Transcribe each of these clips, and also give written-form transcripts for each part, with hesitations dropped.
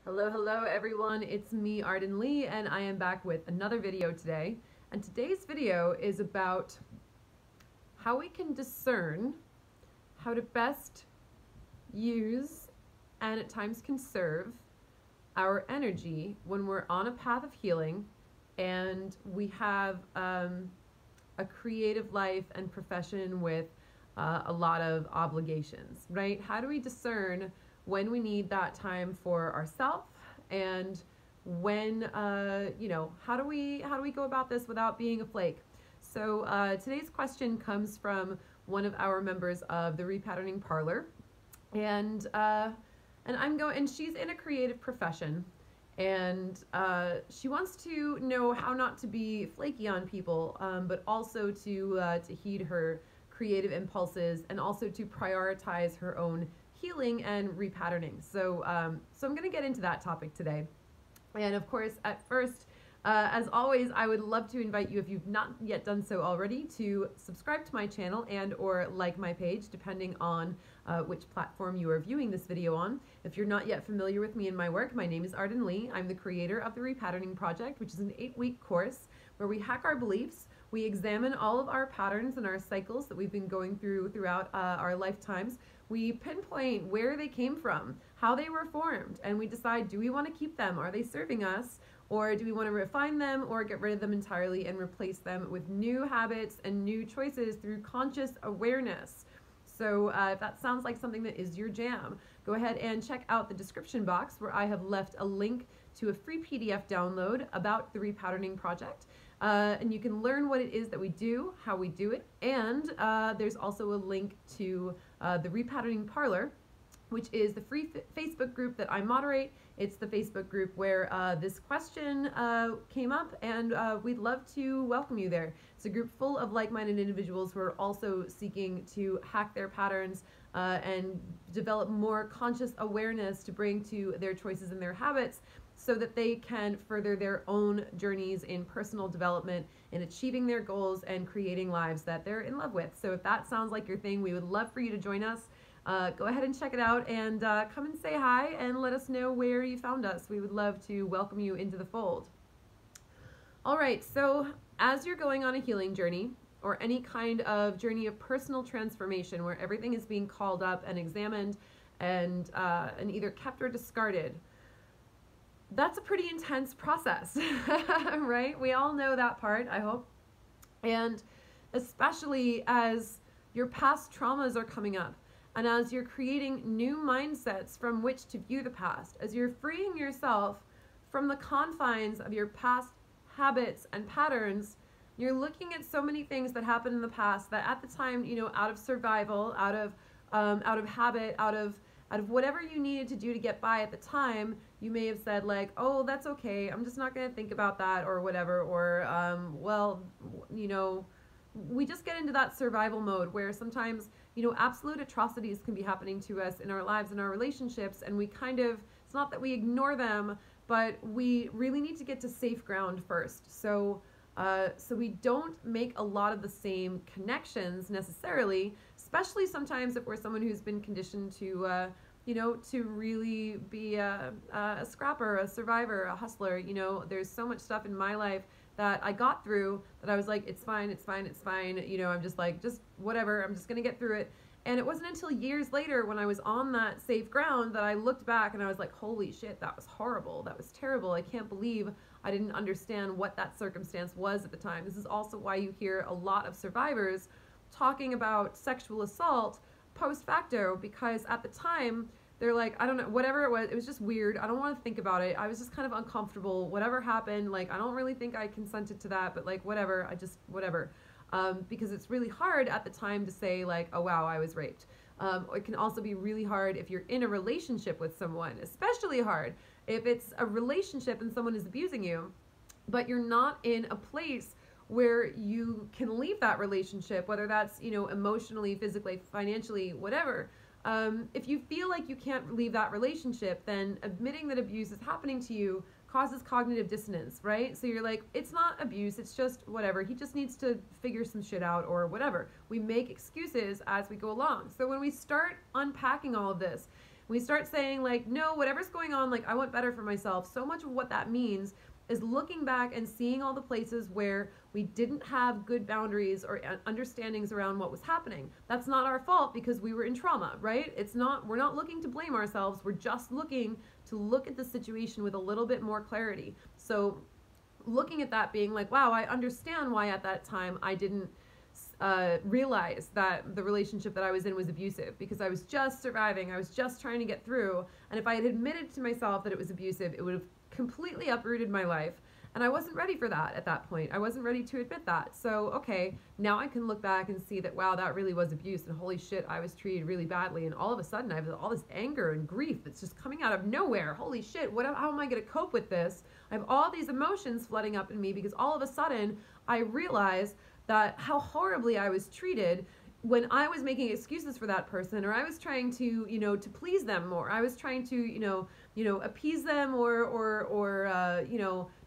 Hello, hello everyone. It's me, Arden Lee, and I am back with another video today. And today's video is about how we can discern how to best use and at times conserve our energy when we're on a path of healing and we have a creative life and profession with a lot of obligations, right? How do we discern when we need that time for ourselves and when how do we go about this without being a flake? So today's question comes from one of our members of the Repatterning Parlor, and she's in a creative profession, and she wants to know how not to be flaky on people, but also to heed her creative impulses and also to prioritize her own healing and repatterning. So I'm going to get into that topic today. And of course, at first, as always, I would love to invite you, if you've not yet done so already, to subscribe to my channel and or like my page, depending on which platform you are viewing this video on. If you're not yet familiar with me and my work, my name is Arden Lee. I'm the creator of the Repatterning Project, which is an 8-week course where we hack our beliefs. We examine all of our patterns and our cycles that we've been going throughout our lifetimes. We pinpoint where they came from, how they were formed, and we decide, do we want to keep them? Are they serving us? Or do we want to refine them or get rid of them entirely and replace them with new habits and new choices through conscious awareness? So if that sounds like something that is your jam, go ahead and check out the description box where I have left a link to a free PDF download about the Repatterning Project. And you can learn what it is that we do, how we do it, and there's also a link to the Repatterning Parlor, which is the free Facebook group that I moderate. It's the Facebook group where this question came up, and we'd love to welcome you there. It's a group full of like-minded individuals who are also seeking to hack their patterns and develop more conscious awareness to bring to their choices and their habits, so that they can further their own journeys in personal development, in achieving their goals and creating lives that they're in love with. So if that sounds like your thing, we would love for you to join us. Go ahead and check it out, and come and say hi and let us know where you found us. We would love to welcome you into the fold. All right, so as you're going on a healing journey or any kind of journey of personal transformation where everything is being called up and examined and either kept or discarded, that's a pretty intense process, right? We all know that part, I hope. And especially as your past traumas are coming up, and as you're creating new mindsets from which to view the past, as you're freeing yourself from the confines of your past habits and patterns, you're looking at so many things that happened in the past that at the time, out of survival, out of habit, out of whatever you needed to do to get by at the time, you may have said like, oh, that's okay, I'm just not going to think about that or whatever, or we just get into that survival mode where sometimes, absolute atrocities can be happening to us in our lives and our relationships, and we it's not that we ignore them, but we really need to get to safe ground first. So we don't make a lot of the same connections necessarily, especially sometimes if we're someone who's been conditioned to really be a scrapper, a survivor, a hustler. There's so much stuff in my life that I got through that I was like, it's fine, it's fine, it's fine. I'm just like, just whatever, I'm just going to get through it. And it wasn't until years later when I was on that safe ground that I looked back and I was like, holy shit, that was horrible. That was terrible. I can't believe I didn't understand what that circumstance was at the time. This is also why you hear a lot of survivors talking about sexual assault post facto, because at the time they're like, I don't know, whatever it was just weird. I don't want to think about it. I was just kind of uncomfortable. Whatever happened, like, I don't really think I consented to that, but like, whatever, whatever. Because it's really hard at the time to say like, oh wow, I was raped. It can also be really hard if you're in a relationship with someone, especially hard if it's a relationship and someone is abusing you, but you're not in a place where you can leave that relationship, whether that's, emotionally, physically, financially, whatever. If you feel like you can't leave that relationship, then admitting that abuse is happening to you causes cognitive dissonance, right? So you're like, it's not abuse, it's just whatever. He just needs to figure some shit out or whatever. We make excuses as we go along. So when we start unpacking all of this, we start saying like, no, whatever's going on, like I want better for myself, so much of what that means is looking back and seeing all the places where we didn't have good boundaries or understandings around what was happening. That's not our fault because we were in trauma, right? We're not looking to blame ourselves. We're just looking to look at the situation with a little bit more clarity. So looking at that, being like, wow, I understand why at that time I didn't realize that the relationship that I was in was abusive, because I was just surviving. I was just trying to get through. And if I had admitted to myself that it was abusive, it would have completely uprooted my life. And I wasn't ready for that at that point. I wasn't ready to admit that. So, okay, now I can look back and see that, wow, that really was abuse. And holy shit, I was treated really badly. And all of a sudden I have all this anger and grief that's just coming out of nowhere. Holy shit, how am I going to cope with this? I have all these emotions flooding up in me because all of a sudden I realize that how horribly I was treated when I was making excuses for that person, or I was trying to, to please them more. I was trying to, appease them or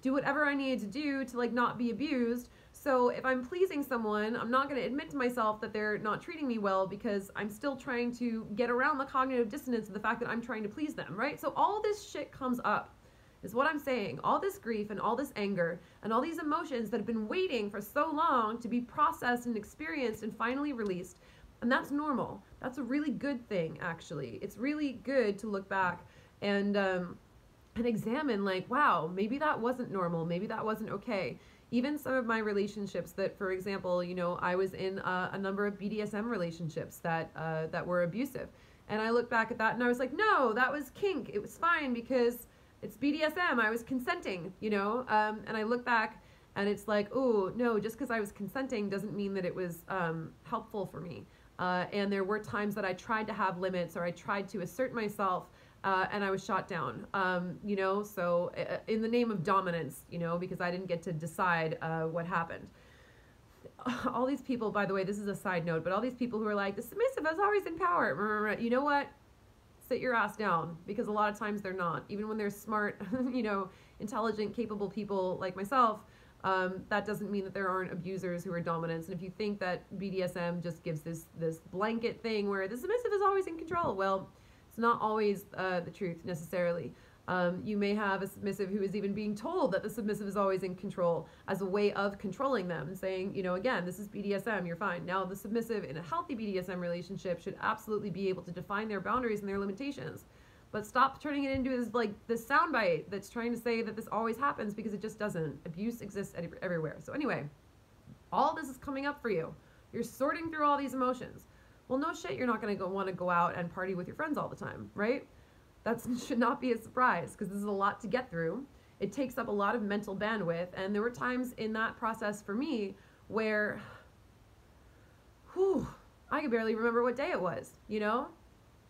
do whatever I needed to do to like not be abused. So if I'm pleasing someone, I'm not going to admit to myself that they're not treating me well because I'm still trying to get around the cognitive dissonance of the fact that I'm trying to please them, right? So all this shit comes up, is what I'm saying. All this grief and all this anger and all these emotions that have been waiting for so long to be processed and experienced and finally released. And that's normal. That's a really good thing, actually. It's really good to look back and examine like, wow, maybe that wasn't normal. Maybe that wasn't okay. Even some of my relationships that, for example, I was in a number of BDSM relationships that were abusive. And I look back at that and I was like, no, that was kink. It was fine because it's BDSM. I was consenting, and I look back and it's like, oh, no, just because I was consenting doesn't mean that it was helpful for me. And there were times that I tried to have limits or I tried to assert myself and I was shot down, so in the name of dominance, because I didn't get to decide what happened. All these people, by the way, this is a side note, but all these people who are like, the submissive is always in power, you know what? Sit your ass down, because a lot of times they're not. Even when they're smart, intelligent, capable people like myself, that doesn't mean that there aren't abusers who are dominants. And if you think that BDSM just gives this blanket thing where the submissive is always in control, well, it's not always the truth necessarily. You may have a submissive who is even being told that the submissive is always in control as a way of controlling them and saying, again, this is BDSM, you're fine. Now, the submissive in a healthy BDSM relationship should absolutely be able to define their boundaries and their limitations. But stop turning it into this soundbite that's trying to say that this always happens, because it just doesn't. Abuse exists everywhere. So anyway, all this is coming up for you. You're sorting through all these emotions. Well, no shit, you're not going to want to go out and party with your friends all the time, right? That should not be a surprise, because this is a lot to get through. It takes up a lot of mental bandwidth, and there were times in that process for me where, I could barely remember what day it was,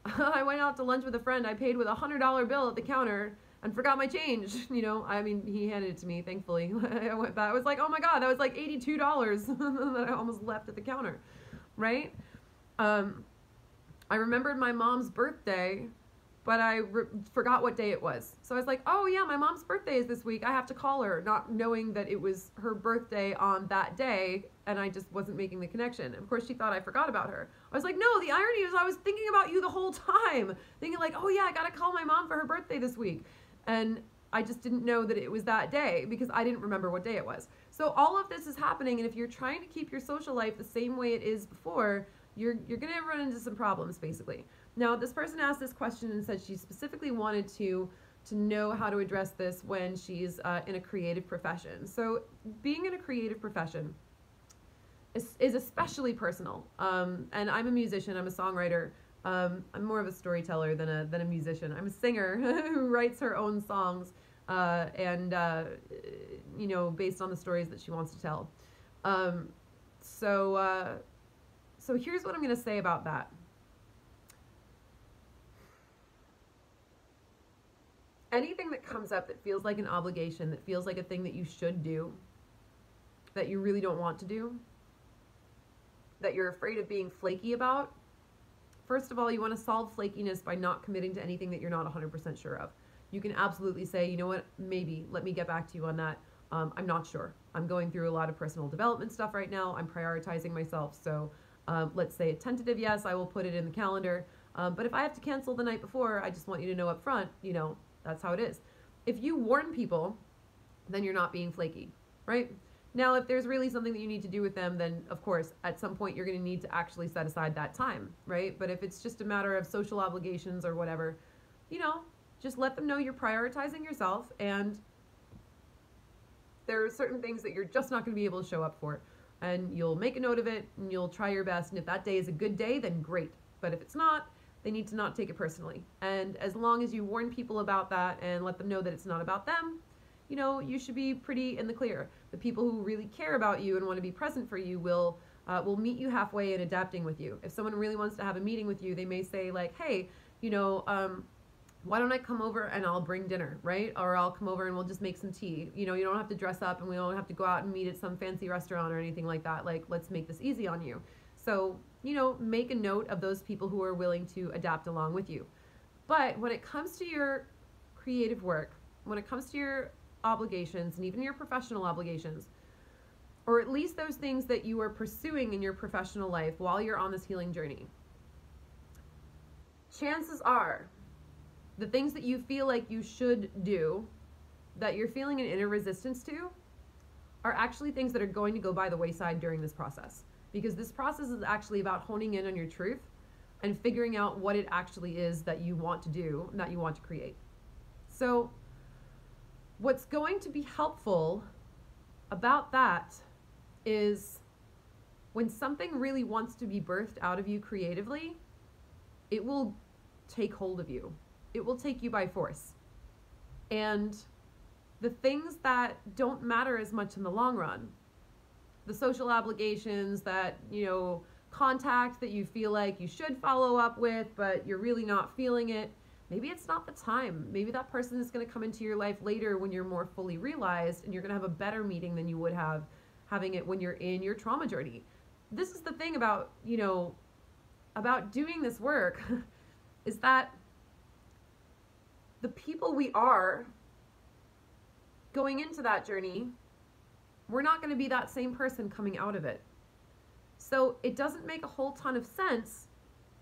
I went out to lunch with a friend. I paid with a $100 bill at the counter and forgot my change. He handed it to me, thankfully. I went back. I was like, oh my God, that was like $82 that I almost left at the counter, right? I remembered my mom's birthday, but I forgot what day it was. So I was like, oh yeah, my mom's birthday is this week. I have to call her, not knowing that it was her birthday on that day, and I just wasn't making the connection. Of course, she thought I forgot about her. I was like, no, the irony is I was thinking about you the whole time, thinking like, oh yeah, I gotta call my mom for her birthday this week. And I just didn't know that it was that day because I didn't remember what day it was. So all of this is happening, and if you're trying to keep your social life the same way it is before, you're gonna run into some problems, basically. Now, this person asked this question and said she specifically wanted to know how to address this when she's in a creative profession. So being in a creative profession is especially personal. And I'm a musician, I'm a songwriter. I'm more of a storyteller than a musician. I'm a singer who writes her own songs based on the stories that she wants to tell. So here's what I'm going to say about that. Anything that comes up that feels like an obligation, that feels like a thing that you should do, that you really don't want to do, that you're afraid of being flaky about, first of all, you want to solve flakiness by not committing to anything that you're not 100% sure of. You can absolutely say, you know what, maybe, let me get back to you on that. I'm not sure. I'm going through a lot of personal development stuff right now. I'm prioritizing myself. So let's say a tentative yes, I will put it in the calendar. But if I have to cancel the night before, I just want you to know up front, you know, that's how it is. If you warn people, then you're not being flaky, right? Now, if there's really something that you need to do with them, then of course, at some point you're going to need to actually set aside that time, right? But if it's just a matter of social obligations or whatever, you know, just let them know you're prioritizing yourself, and there are certain things that you're just not going to be able to show up for. And you'll make a note of it, and you'll try your best. And if that day is a good day, then great. But if it's not, they need to not take it personally. And as long as you warn people about that and let them know that it's not about them, you know, you should be pretty in the clear. The people who really care about you and want to be present for you will meet you halfway in adapting with you. If someone really wants to have a meeting with you, they may say like, hey, you know, why don't I come over and I'll bring dinner, right? Or I'll come over and we'll just make some tea. You know, you don't have to dress up and we don't have to go out and meet at some fancy restaurant or anything like that. Like, let's make this easy on you. So, you know, make a note of those people who are willing to adapt along with you. But when it comes to your creative work, when it comes to your obligations and even your professional obligations, or at least those things that you are pursuing in your professional life while you're on this healing journey, chances are the things that you feel like you should do, that you're feeling an inner resistance to, are actually things that are going to go by the wayside during this process. Because this process is actually about honing in on your truth and figuring out what it actually is that you want to do, that you want to create. So what's going to be helpful about that is when something really wants to be birthed out of you creatively, it will take hold of you. It will take you by force. And the things that don't matter as much in the long run, the social obligations, that, you know, contact that you feel like you should follow up with, but you're really not feeling it, maybe it's not the time. Maybe that person is going to come into your life later when you're more fully realized, and you're going to have a better meeting than you would have having it when you're in your trauma journey. This is the thing about, you know, about doing this work is that the people we are going into that journey, we're not going to be that same person coming out of it. So it doesn't make a whole ton of sense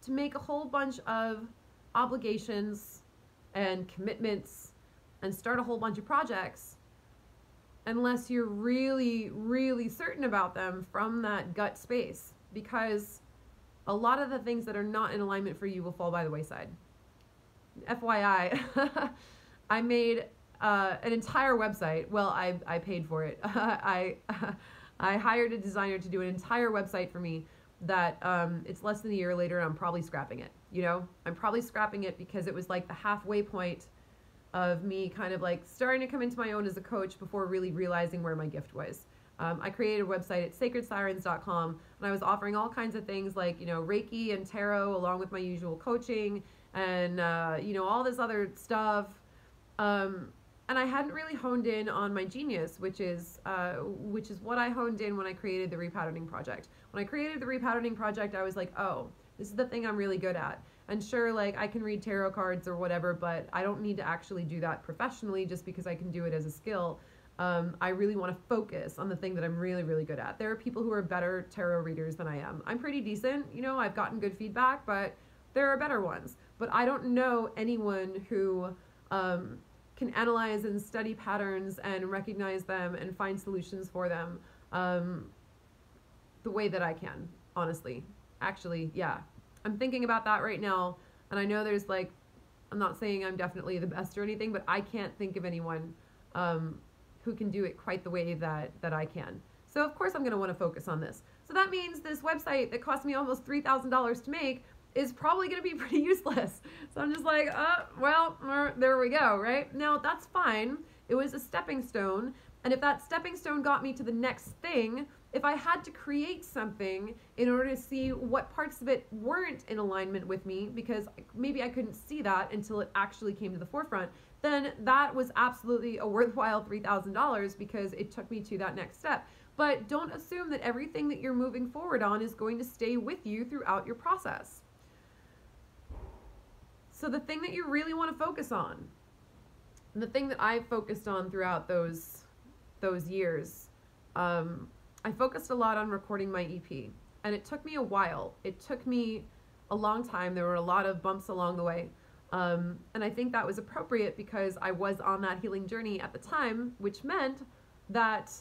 to make a whole bunch of obligations and commitments and start a whole bunch of projects unless you're really, really certain about them from that gut space, because a lot of the things that are not in alignment for you will fall by the wayside. FYI, I made an entire website. Well, I paid for it. I hired a designer to do an entire website for me that it's less than a year later and I'm probably scrapping it. You know, I'm probably scrapping it because it was like the halfway point of me kind of like starting to come into my own as a coach before really realizing where my gift was. I created a website at sacredsirens.com, and I was offering all kinds of things like, you know, Reiki and tarot along with my usual coaching and, you know, all this other stuff. And I hadn't really honed in on my genius, which is what I honed in when I created the Repatterning Project. When I created the Repatterning Project, I was like, oh, this is the thing I'm really good at. And sure, like I can read tarot cards or whatever, but I don't need to actually do that professionally just because I can do it as a skill. I really want to focus on the thing that I'm really, really good at. There are people who are better tarot readers than I am. I'm pretty decent, you know, I've gotten good feedback, but there are better ones. But I don't know anyone who can analyze and study patterns and recognize them and find solutions for them the way that I can, honestly. Actually, yeah. I'm thinking about that right now, and I know there's like, I'm not saying I'm definitely the best or anything, but I can't think of anyone who can do it quite the way that I can. So of course I'm going to want to focus on this. So that means this website that cost me almost $3,000 to make is probably going to be pretty useless. So I'm just like, well, there we go, right? Now that's fine. It was a stepping stone. And if that stepping stone got me to the next thing, if I had to create something in order to see what parts of it weren't in alignment with me, because maybe I couldn't see that until it actually came to the forefront, then that was absolutely a worthwhile $3,000 because it took me to that next step. But don't assume that everything that you're moving forward on is going to stay with you throughout your process. So the thing that you really want to focus on, and the thing that I focused on throughout those years, I focused a lot on recording my EP, and it took me a while. It took me a long time. There were a lot of bumps along the way. And I think that was appropriate because I was on that healing journey at the time, which meant that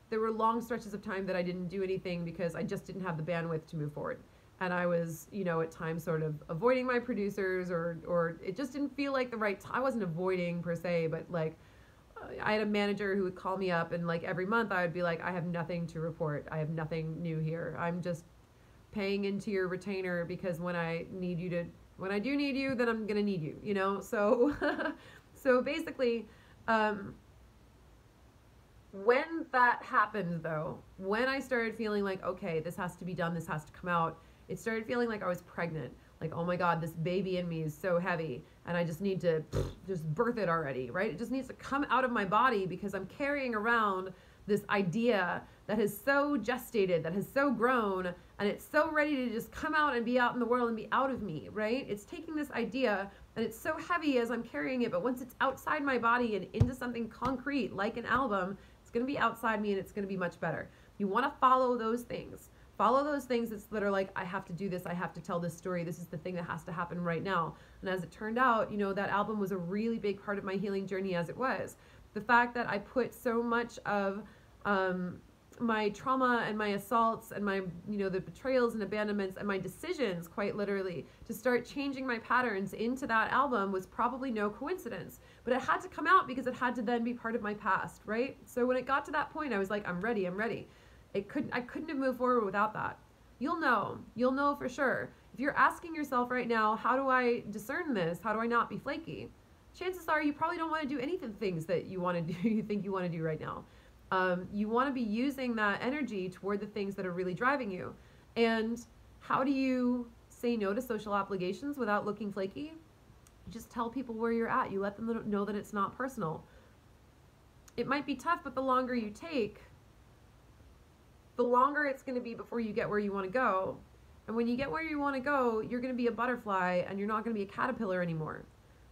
there were long stretches of time that I didn't do anything because I just didn't have the bandwidth to move forward. And I was, you know, at times sort of avoiding my producers, or it just didn't feel like the right time. I wasn't avoiding per se, but like I had a manager who would call me up, and like every month I would be like, I have nothing to report. I have nothing new here. I'm just paying into your retainer because when I do need you, then I'm gonna need you, you know? So, so basically, when that happened though, when I started feeling like, okay, this has to be done, this has to come out, it started feeling like I was pregnant. Like, oh my God, this baby in me is so heavy and I just need to just birth it already, right? It just needs to come out of my body because I'm carrying around this idea that has so gestated, that has so grown, and it's so ready to just come out and be out in the world and be out of me, right? It's taking this idea and it's so heavy as I'm carrying it, but once it's outside my body and into something concrete like an album, it's gonna be outside me and it's gonna be much better. You wanna follow those things. Follow those things that are like, I have to do this, I have to tell this story, this is the thing that has to happen right now. And as it turned out, you know, that album was a really big part of my healing journey as it was. The fact that I put so much of my trauma and my assaults and my, you know, the betrayals and abandonments and my decisions, quite literally, to start changing my patterns into that album was probably no coincidence. But it had to come out because it had to then be part of my past, right? So when it got to that point, I was like, I'm ready, I'm ready. I couldn't have moved forward without that. You'll know for sure. If you're asking yourself right now, how do I discern this? How do I not be flaky? Chances are you probably don't want to do any of the things that you want to do, you think you want to do right now. You want to be using that energy toward the things that are really driving you. And how do you say no to social obligations without looking flaky? You just tell people where you're at. You let them know that it's not personal. It might be tough, but the longer you take, the longer it's going to be before you get where you want to go. And when you get where you want to go, you're going to be a butterfly and you're not going to be a caterpillar anymore.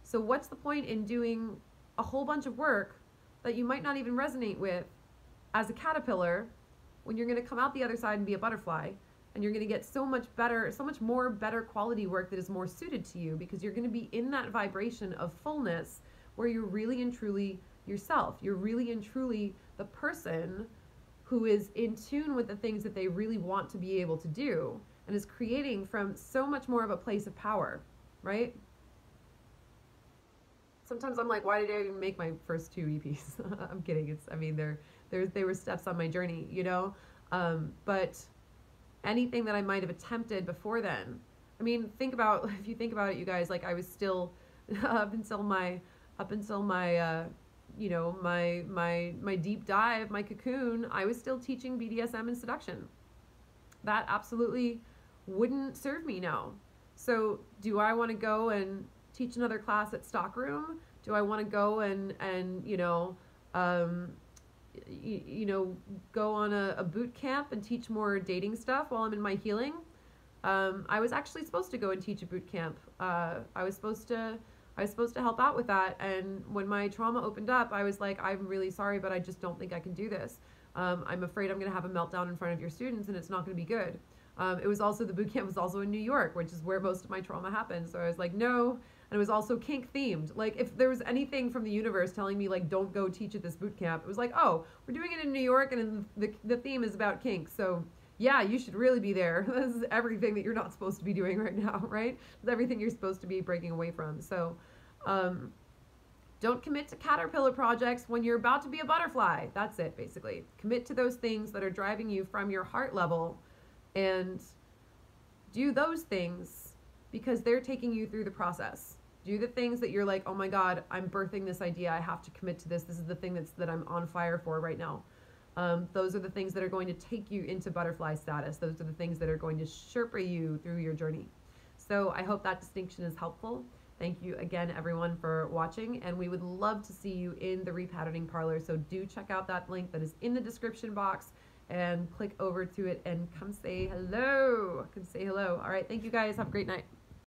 So what's the point in doing a whole bunch of work that you might not even resonate with as a caterpillar when you're going to come out the other side and be a butterfly, and you're going to get so much more better quality work that is more suited to you because you're going to be in that vibration of fullness where you're really and truly yourself. You're really and truly the person who is in tune with the things that they really want to be able to do and is creating from so much more of a place of power, right? Sometimes I'm like, why did I even make my first 2 EPs? I'm kidding. They were steps on my journey, you know? But anything that I might have attempted before then, I mean, if you think about it, you guys, like I was still, up until my you know, my deep dive, my cocoon, I was still teaching BDSM and seduction. That absolutely wouldn't serve me now. So do I want to go and teach another class at Stockroom? Do I want to go and you know, go on a boot camp and teach more dating stuff while I'm in my healing? I was actually supposed to go and teach a boot camp. I was supposed to help out with that. And when my trauma opened up, I was like, I'm really sorry, but I just don't think I can do this. I'm afraid I'm going to have a meltdown in front of your students and it's not going to be good. The boot camp was also in New York, which is where most of my trauma happened. So I was like, no. And it was also kink themed. Like if there was anything from the universe telling me like, don't go teach at this boot camp, it was like, oh, we're doing it in New York and the theme is about kink. So yeah, you should really be there. This is everything that you're not supposed to be doing right now, right? It's everything you're supposed to be breaking away from. So don't commit to caterpillar projects when you're about to be a butterfly. That's it, basically. Commit to those things that are driving you from your heart level and do those things because they're taking you through the process. Do the things that you're like, oh my God, I'm birthing this idea. I have to commit to this. This is the thing that I'm on fire for right now. Those are the things that are going to take you into butterfly status. Those are the things that are going to Sherpa you through your journey. So I hope that distinction is helpful. Thank you again, everyone, for watching, and we would love to see you in the repatterning parlor. So do check out that link that is in the description box and click over to it and come say hello. All right, thank you guys. Have a great night.